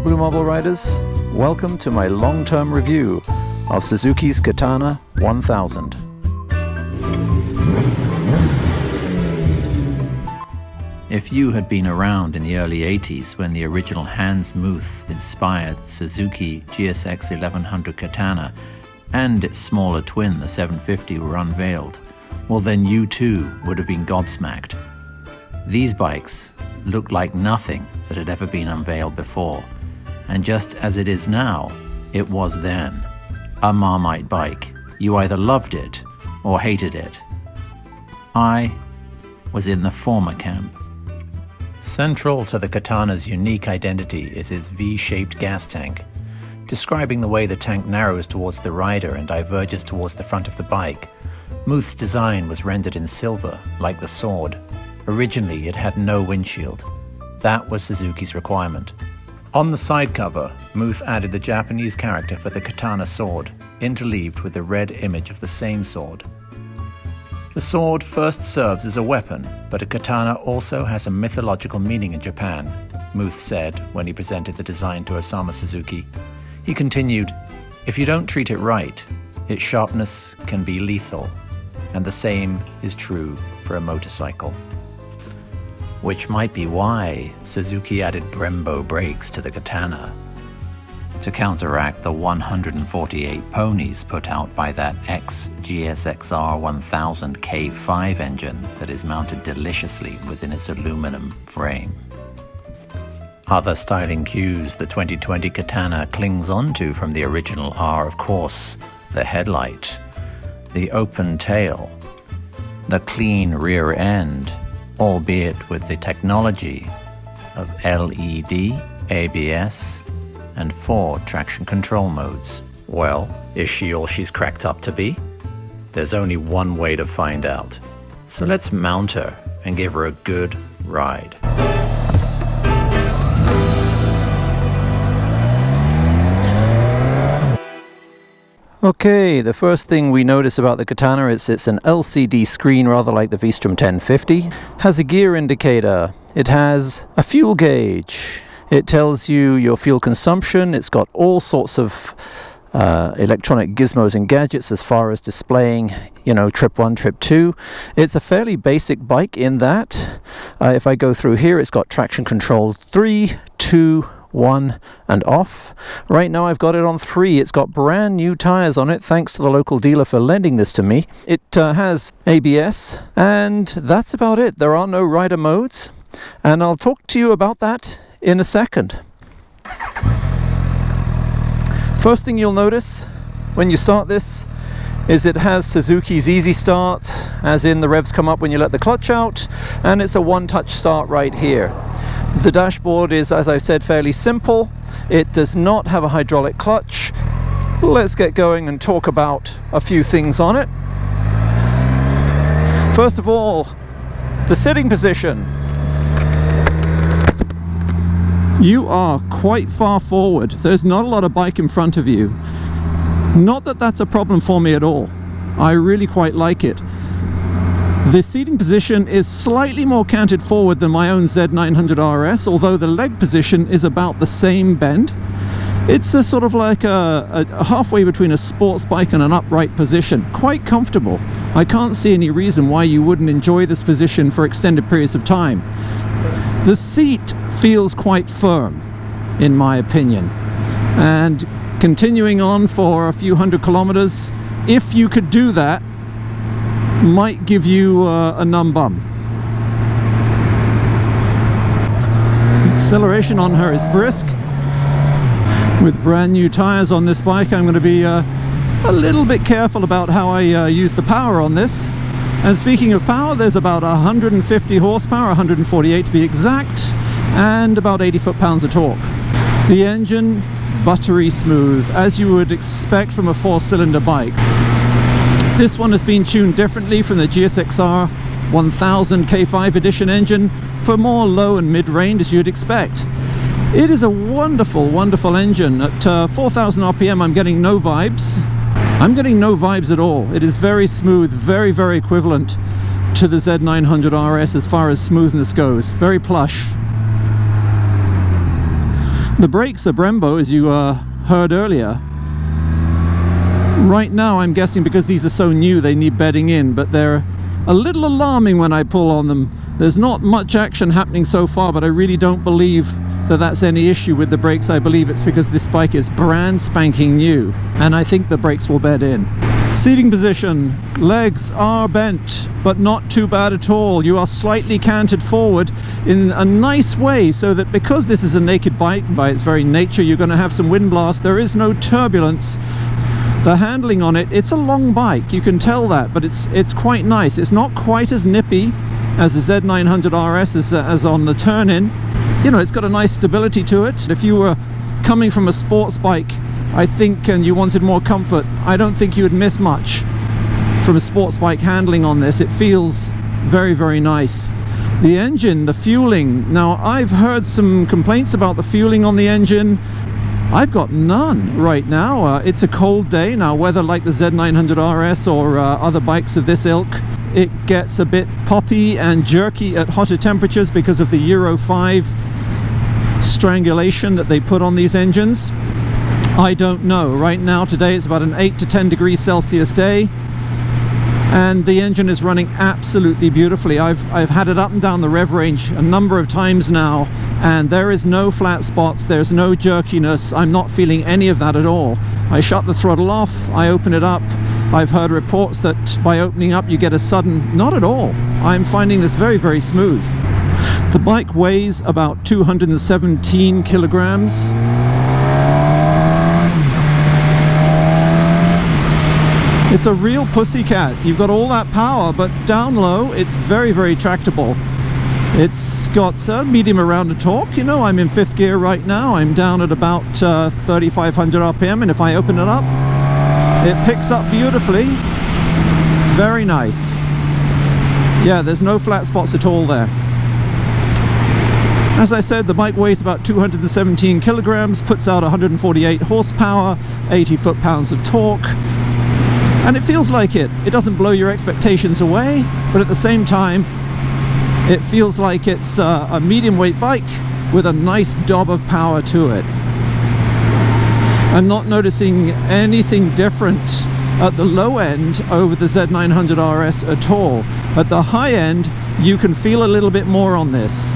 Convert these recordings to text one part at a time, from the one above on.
Blue Marble Riders, welcome to my long-term review of Suzuki's Katana 1000. If you had been around in the early 80s when the original Hans Muth-inspired Suzuki GSX 1100 Katana and its smaller twin, the 750, were unveiled, well then you too would have been gobsmacked. These bikes looked like nothing that had ever been unveiled before, and just as it is now, it was then. A Marmite bike. You either loved it or hated it. I was in the former camp. Central to the Katana's unique identity is its V-shaped gas tank. Describing the way the tank narrows towards the rider and diverges towards the front of the bike, Muth's design was rendered in silver, like the sword. Originally, it had no windshield. That was Suzuki's requirement. On the side cover, Muth added the Japanese character for the katana sword, interleaved with the red image of the same sword. The sword first serves as a weapon, but a katana also has a mythological meaning in Japan, Muth said when he presented the design to Osamu Suzuki. He continued, "If you don't treat it right, its sharpness can be lethal, and the same is true for a motorcycle." Which might be why Suzuki added Brembo brakes to the Katana, to counteract the 148 ponies put out by that ex-GSXR 1000 K5 engine that is mounted deliciously within its aluminum frame. Other styling cues the 2020 Katana clings onto from the original are, of course, the headlight, the open tail, the clean rear end, albeit with the technology of LED, ABS, and 4 traction control modes. Well, is she all she's cracked up to be? There's only one way to find out. So let's mount her and give her a good ride. Okay, the first thing we notice about the Katana is it's an LCD screen, rather like the V-Strom 1050. Has a gear indicator. It has a fuel gauge. It tells you your fuel consumption. It's got all sorts of electronic gizmos and gadgets as far as displaying, trip 1, trip 2. It's a fairly basic bike in that. If I go through here, it's got traction control 3, 2, 1 and off. Right now I've got it on 3. It's got brand new tires on it, thanks to the local dealer for lending this to me. It has ABS, and that's about it. There are no rider modes, and I'll talk to you about that in a second. First thing you'll notice when you start this is it has Suzuki's easy start, as in the revs come up when you let the clutch out, and it's a one-touch start right here. The dashboard is, as I said, fairly simple. It does not have a hydraulic clutch. Let's get going and talk about a few things on it. First of all, the sitting position. You are quite far forward. There's not a lot of bike in front of you. Not that that's a problem for me at all. I really quite like it. The seating position is slightly more canted forward than my own Z900RS, although the leg position is about the same bend. It's a sort of like a halfway between a sports bike and an upright position. Quite comfortable. I can't see any reason why you wouldn't enjoy this position for extended periods of time. The seat feels quite firm, in my opinion. And continuing on for a few hundred kilometers, if you could do that, might give you a numb bum. Acceleration on her is brisk. With brand new tires on this bike, I'm going to be a little bit careful about how I use the power on this. And speaking of power, there's about 150 horsepower, 148 to be exact, and about 80 foot-pounds of torque. The engine, buttery smooth, as you would expect from a 4-cylinder bike. This one has been tuned differently from the GSXR 1000 K5 edition engine for more low and mid-range, as you'd expect. It is a wonderful, wonderful engine. At 4,000 RPM, I'm getting no vibes. I'm getting no vibes at all. It is very smooth, very, very equivalent to the Z900RS as far as smoothness goes. Very plush. The brakes are Brembo, as you heard earlier. Right now I'm guessing because these are so new they need bedding in, but they're a little alarming when I pull on them. There's not much action happening so far, but I really don't believe that that's any issue with the brakes. I believe it's because this bike is brand spanking new, and I think the brakes will bed in. Seating position, legs are bent, but not too bad at all. You are slightly canted forward in a nice way, so that because this is a naked bike, by its very nature you're going to have some wind blast. There is no turbulence. The handling on it, it's a long bike, you can tell that, but it's quite nice. It's not quite as nippy as the Z900RS as on the turn-in. You know, it's got a nice stability to it. If you were coming from a sports bike, I think, and you wanted more comfort, I don't think you would miss much from a sports bike handling on this. It feels very, very nice. The engine, the fueling, now I've heard some complaints about the fueling on the engine. I've got none right now. It's a cold day now, whether like the Z900RS or other bikes of this ilk, it gets a bit poppy and jerky at hotter temperatures because of the Euro 5 strangulation that they put on these engines. I don't know. Right now, today, it's about an 8 to 10 degrees Celsius day, and the engine is running absolutely beautifully. I've had it up and down the rev range a number of times now, and there is no flat spots, there's no jerkiness. I'm not feeling any of that at all. I shut the throttle off, I open it up. I've heard reports that by opening up you get a sudden... Not at all. I'm finding this very, very smooth. The bike weighs about 217 kilograms. It's a real pussycat. You've got all that power, but down low it's very, very tractable. It's got medium around of torque. You know, I'm in 5th gear right now. I'm down at about 3,500 RPM, and if I open it up, it picks up beautifully. Very nice. Yeah, there's no flat spots at all there. As I said, the bike weighs about 217 kilograms, puts out 148 horsepower, 80 foot-pounds of torque. And it feels like it. It doesn't blow your expectations away, but at the same time, it feels like it's a medium weight bike with a nice dob of power to it. I'm not noticing anything different at the low end over the Z900RS at all. At the high end, you can feel a little bit more on this.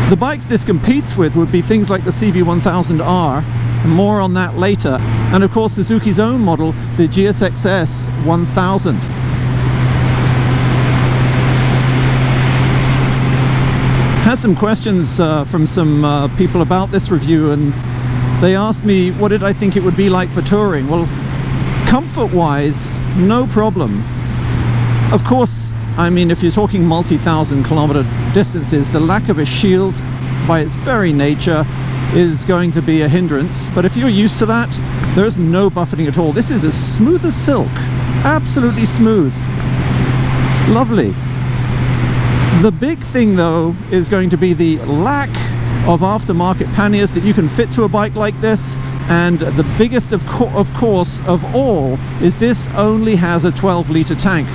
The bikes this competes with would be things like the CB100R, more on that later, and of course Suzuki's own model, the GSX-S 1000. Had some questions from some people about this review, and they asked me what did I think it would be like for touring. Well, comfort-wise, no problem. Of course, I mean, if you're talking multi-thousand kilometer distances, the lack of a shield by its very nature is going to be a hindrance, but if you're used to that, there's no buffeting at all. This is as smooth as silk, absolutely smooth, lovely. The big thing though is going to be the lack of aftermarket panniers that you can fit to a bike like this, and the biggest of course of all is this only has a 12-litre tank.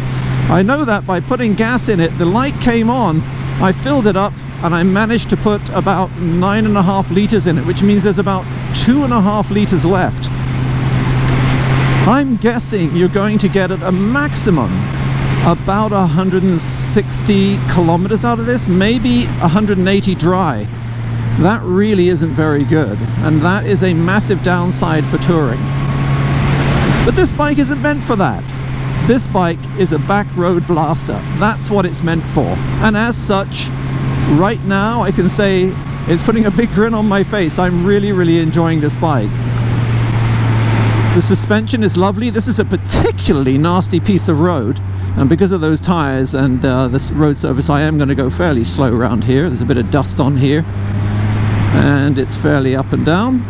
I know that by putting gas in it. The light came on, I filled it up, and I managed to put about 9.5 litres in it, which means there's about 2.5 litres left. I'm guessing you're going to get at a maximum about 160 kilometers out of this, maybe 180 dry. That really isn't very good, and that is a massive downside for touring. But this bike isn't meant for that. This bike is a back road blaster. That's what it's meant for, and as such, right now I can say it's putting a big grin on my face. I'm really, really enjoying this bike. The suspension is lovely. This is a particularly nasty piece of road, and because of those tires and this road surface, I am going to go fairly slow around here. There's a bit of dust on here, and it's fairly up and down,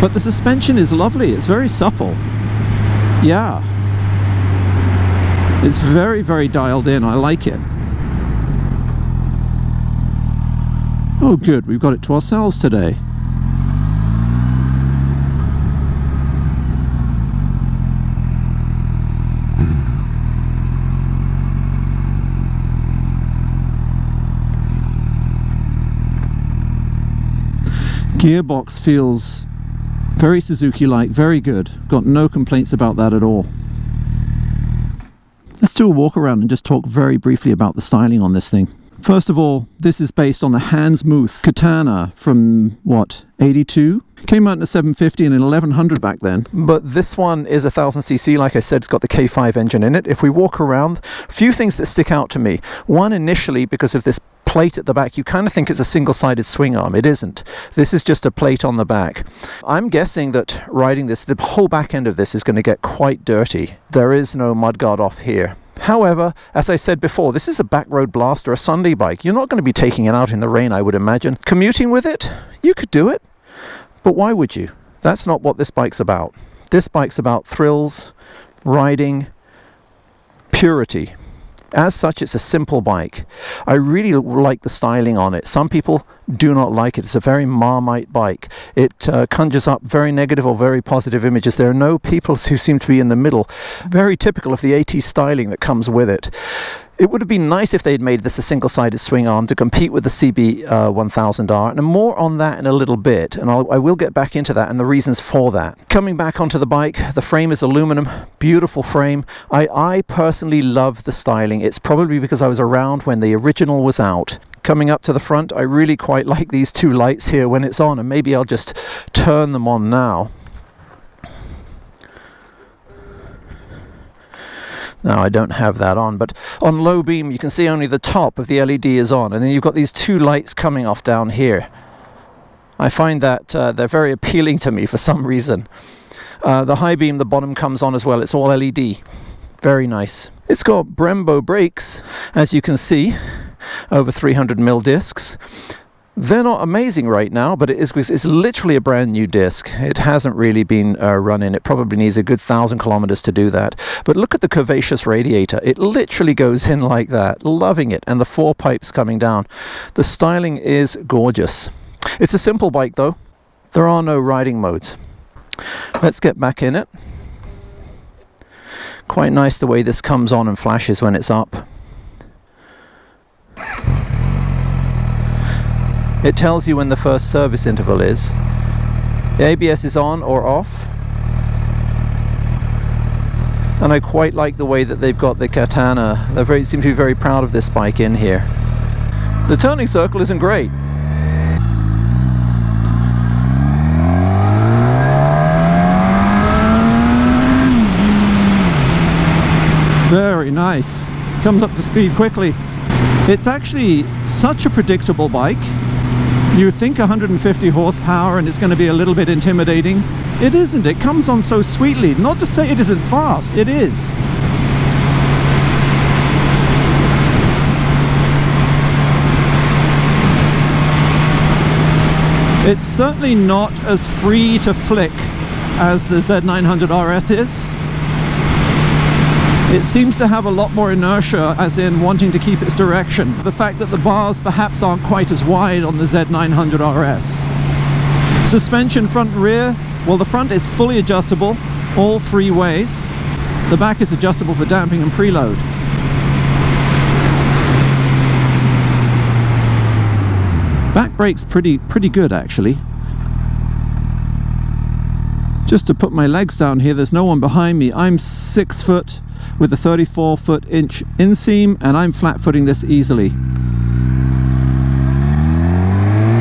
but the suspension is lovely. It's very supple. Yeah, it's very, very dialed in. I like it. Oh good, we've got it to ourselves today. Gearbox feels very Suzuki-like, very good. Got no complaints about that at all. Let's do a walk around and just talk very briefly about the styling on this thing. First of all, this is based on the Hans Muth Katana from, what, 82? Came out in a 750 and an 1100 back then. But this one is 1000cc. Like I said, it's got the K5 engine in it. If we walk around, a few things that stick out to me. One, initially, because of this plate at the back, you kind of think it's a single-sided swing arm. It isn't. This is just a plate on the back. I'm guessing that riding this, the whole back end of this is going to get quite dirty. There is no mudguard off here. However, as I said before, this is a back road blaster, a Sunday bike. You're not going to be taking it out in the rain, I would imagine. Commuting with it, you could do it. But why would you? That's not what this bike's about. This bike's about thrills, riding, purity. As such, it's a simple bike. I really like the styling on it. Some people do not like it. It's a very Marmite bike. It conjures up very negative or very positive images. There are no people who seem to be in the middle. Very typical of the 80s styling that comes with it. It would have been nice if they'd made this a single-sided swing arm to compete with the CB100R, and more on that in a little bit, and I will get back into that and the reasons for that. Coming back onto the bike, the frame is aluminum, beautiful frame. I personally love the styling. It's probably because I was around when the original was out. Coming up to the front, I really quite like these two lights here when it's on, and maybe I'll just turn them on now. Now I don't have that on, but on low beam you can see only the top of the LED is on, and then you've got these two lights coming off down here. I find that they're very appealing to me for some reason. The high beam, the bottom comes on as well. It's all LED. Very nice. It's got Brembo brakes, as you can see, over 300mm discs. They're not amazing right now, but it's literally a brand new disc. It hasn't really been run in. It probably needs a good 1,000 kilometers to do that. But look at the curvaceous radiator. It literally goes in like that. Loving it. And the four pipes coming down. The styling is gorgeous. It's a simple bike though. There are no riding modes. Let's get back in it. Quite nice the way this comes on and flashes when it's up. It tells you when the first service interval is. The ABS is on or off. And I quite like the way that they've got the Katana. They seem to be very proud of this bike in here. The turning circle isn't great. Very nice. Comes up to speed quickly. It's actually such a predictable bike. You think 150 horsepower and it's going to be a little bit intimidating. It isn't. It comes on so sweetly. Not to say it isn't fast. It is. It's certainly not as free to flick as the Z900RS is. It seems to have a lot more inertia, as in wanting to keep its direction. The fact that the bars perhaps aren't quite as wide on the Z900RS. Suspension front and rear, well, the front is fully adjustable, all three ways. The back is adjustable for damping and preload. Back brake's pretty good actually. Just to put my legs down here, there's no one behind me. I'm 6 foot with a 34-inch inseam, and I'm flat-footing this easily.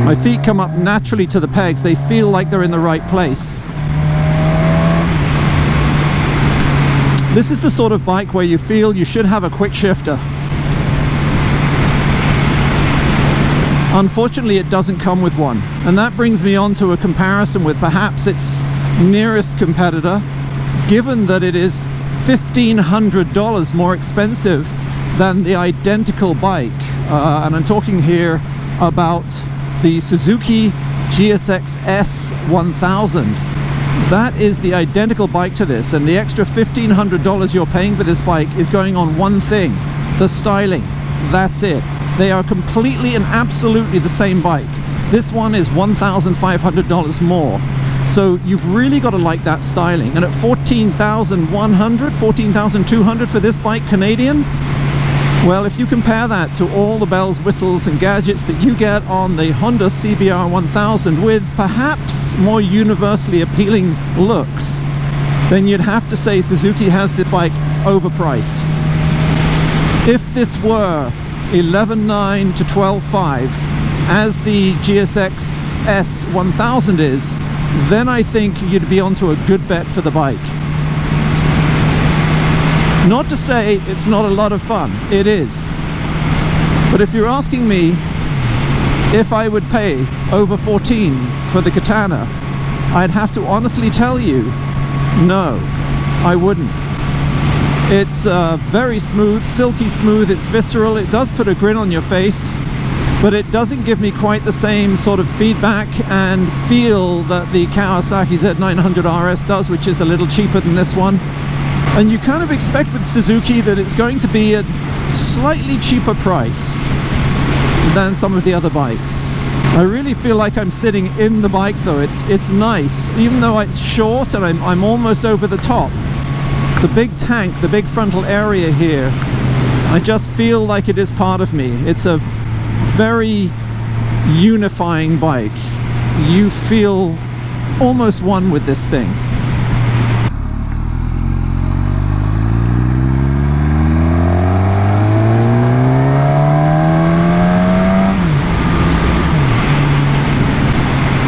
My feet come up naturally to the pegs. They feel like they're in the right place. This is the sort of bike where you feel you should have a quick shifter. Unfortunately, it doesn't come with one, and that brings me on to a comparison with perhaps its nearest competitor, given that it is $1,500 more expensive than the identical bike. And I'm talking here about the Suzuki GSX S1000. That is the identical bike to this, and the extra $1,500 you're paying for this bike is going on one thing: the styling. That's it. They are completely and absolutely the same bike. This one is $1,500 more. So you've really got to like that styling. And at $14,100, $14,200 for this bike Canadian, Well, if you compare that to all the bells, whistles and gadgets that you get on the Honda CBR1000 with perhaps more universally appealing looks, then you'd have to say Suzuki has this bike overpriced. If this were 11.9 to 12.5 as the GSX S1000 is, then I think you'd be onto a good bet for the bike. Not to say it's not a lot of fun, it is. But if you're asking me if I would pay over 14 for the Katana, I'd have to honestly tell you, no, I wouldn't. It's very smooth, silky smooth, it's visceral, it does put a grin on your face, but it doesn't give me quite the same sort of feedback and feel that the Kawasaki Z900RS does, which is a little cheaper than this one. And you kind of expect with Suzuki that it's going to be at slightly cheaper price than some of the other bikes. I really feel like I'm sitting in the bike though. It's nice, even though it's short and I'm almost over the top. The big tank, the big frontal area here, I just feel like it is part of me. It's a very unifying bike. You feel almost one with this thing.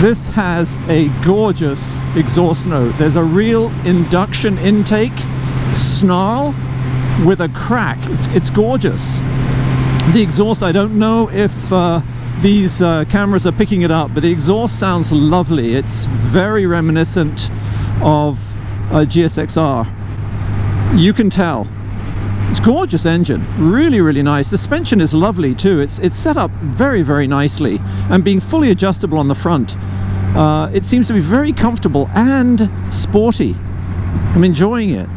This has a gorgeous exhaust note. There's a real induction intake snarl with a crack. It's gorgeous. The exhaust, I don't know if these cameras are picking it up, but the exhaust sounds lovely. It's very reminiscent of a GSX-R. You can tell. It's a gorgeous engine, really, really nice. Suspension is lovely too. It's set up very, very nicely, and being fully adjustable on the front. It seems to be very comfortable and sporty. I'm enjoying it.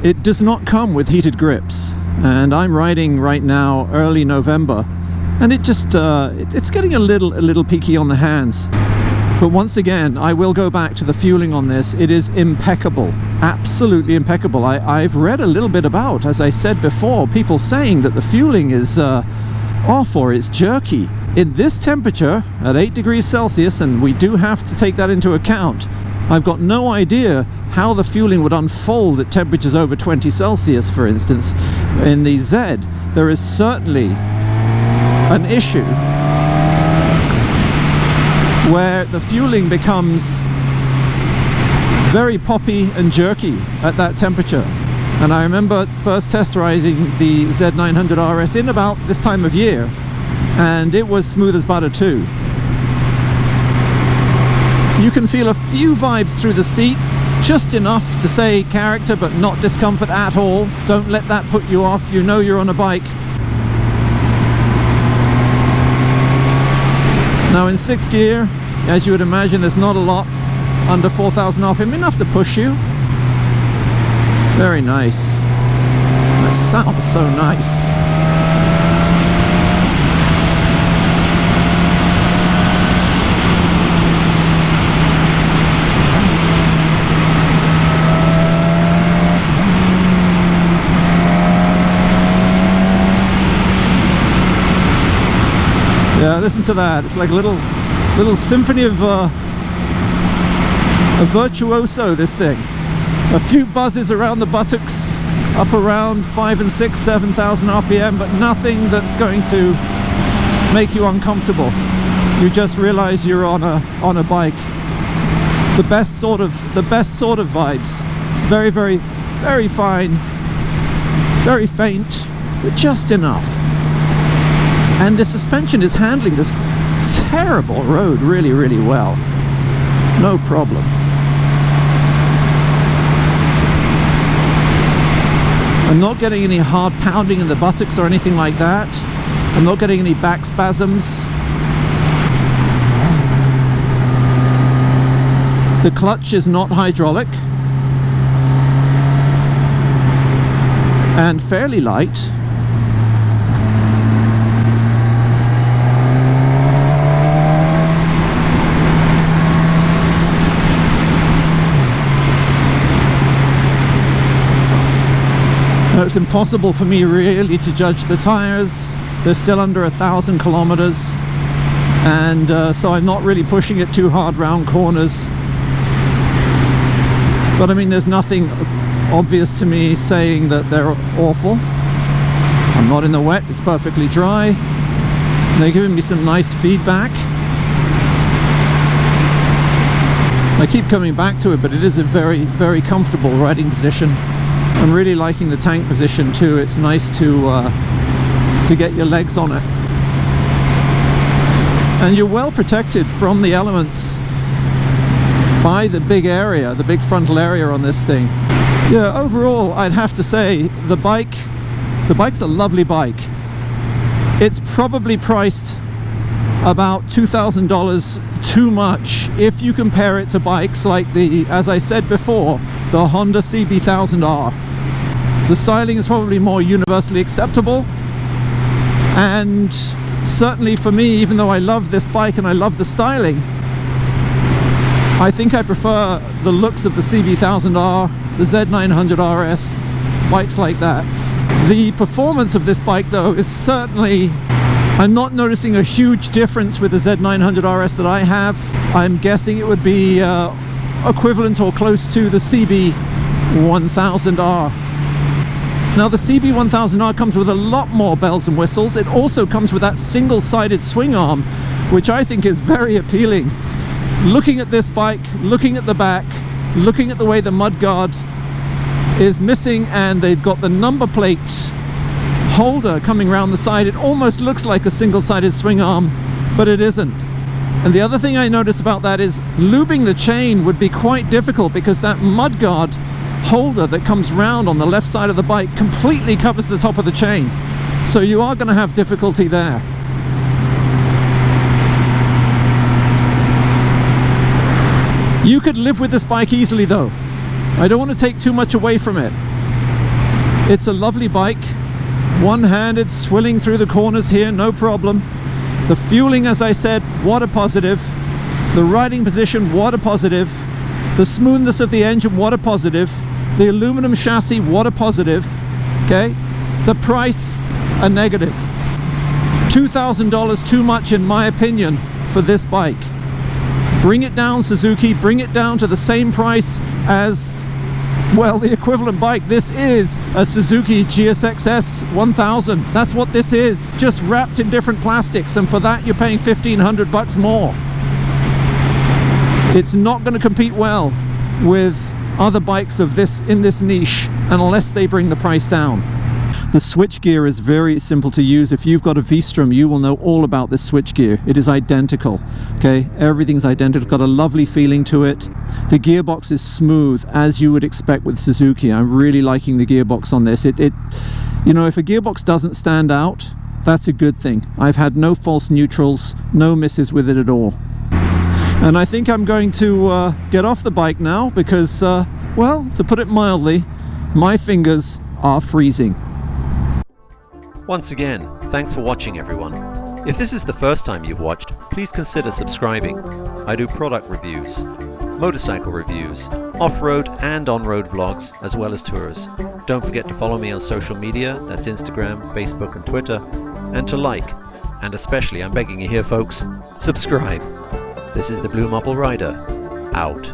It does not come with heated grips, and I'm riding right now early November, and it just it's getting a little peaky on the hands. But once again, I will go back to the fueling on this. It is impeccable, absolutely impeccable. I've read a little bit about, as I said before, people saying that the fueling is off or it's jerky. In this temperature, at 8 degrees Celsius, and we do have to take that into account, I've got no idea how the fueling would unfold at temperatures over 20 Celsius, for instance. In the Z, there is certainly an issue where the fueling becomes very poppy and jerky at that temperature. And I remember first test riding the Z900RS in about this time of year, and it was smooth as butter too. You can feel a few vibes through the seat, just enough to say character but not discomfort at all. Don't let that put you off. You know you're on a bike. Now in 6th gear, as you would imagine, there's not a lot under 4,000 RPM, enough to push you. Very nice. That sounds so nice. Yeah, listen to that. It's like a little symphony of a virtuoso, this thing. A few buzzes around the buttocks, up around 5 and 6, 7,000 RPM, but nothing that's going to make you uncomfortable. You just realize you're on a bike. The best sort of vibes. Very, very, very fine, very faint, but just enough. And the suspension is handling this terrible road really, really well. No problem. I'm not getting any hard pounding in the buttocks or anything like that. I'm not getting any back spasms. The clutch is not hydraulic and fairly light. know, it's impossible for me really to judge the tires. They're still under 1,000 kilometers, and so I'm not really pushing it too hard round corners. But I mean, there's nothing obvious to me saying that they're awful. I'm not in the wet, it's perfectly dry. They're giving me some nice feedback. I keep coming back to it, but it is a very, very comfortable riding position. I'm really liking the tank position too. It's nice to get your legs on it. And you're well protected from the elements by the big area, the big frontal area on this thing. Yeah, overall, I'd have to say the bike's a lovely bike. It's probably priced about $2,000 too much if you compare it to bikes like the, as I said before, the Honda CB100R. The styling is probably more universally acceptable, and certainly for me, even though I love this bike and I love the styling, I think I prefer the looks of the CB100R, the Z900RS, bikes like that. The performance of this bike though is certainly, I'm not noticing a huge difference with the Z900RS that I have. I'm guessing it would be equivalent or close to the CB1000R. Now the CB1000R comes with a lot more bells and whistles. It also comes with that single-sided swing arm, which I think is very appealing. Looking at this bike, looking at the back, looking at the way the mudguard is missing, and they've got the number plate holder coming around the side, it almost looks like a single-sided swing arm, but it isn't. And the other thing I notice about that is lubing the chain would be quite difficult, because that mudguard holder that comes round on the left side of the bike completely covers the top of the chain, so you are going to have difficulty there. You could live with this bike easily though. I don't want to take too much away from it. It's a lovely bike, one-handed, swilling through the corners here, no problem. The fueling, as I said, water positive. The riding position, water positive. The smoothness of the engine, water positive. The aluminum chassis, water positive. Okay, the price, a negative. $2,000 too much in my opinion for this bike. Bring it down, Suzuki, bring it down to the same price as, well, the equivalent bike. This is a Suzuki GSX-S 1000. That's what this is, just wrapped in different plastics, and for that you're paying $1,500 more. It's not going to compete well with other bikes of this in this niche unless they bring the price down. The switchgear is very simple to use. If you've got a V-Strom, you will know all about this switchgear. It is identical, okay? Everything's identical. It's got a lovely feeling to it. The gearbox is smooth, as you would expect with Suzuki. I'm really liking the gearbox on this. You know, if a gearbox doesn't stand out, that's a good thing. I've had no false neutrals, no misses with it at all. And I think I'm going to get off the bike now because, well, to put it mildly, my fingers are freezing. Once again, thanks for watching everyone. If this is the first time you've watched, please consider subscribing. I do product reviews, motorcycle reviews, off-road and on-road vlogs, as well as tours. Don't forget to follow me on social media, that's Instagram, Facebook and Twitter, and to like, and especially, I'm begging you here folks, subscribe. This is the BlueMarbleRider, out.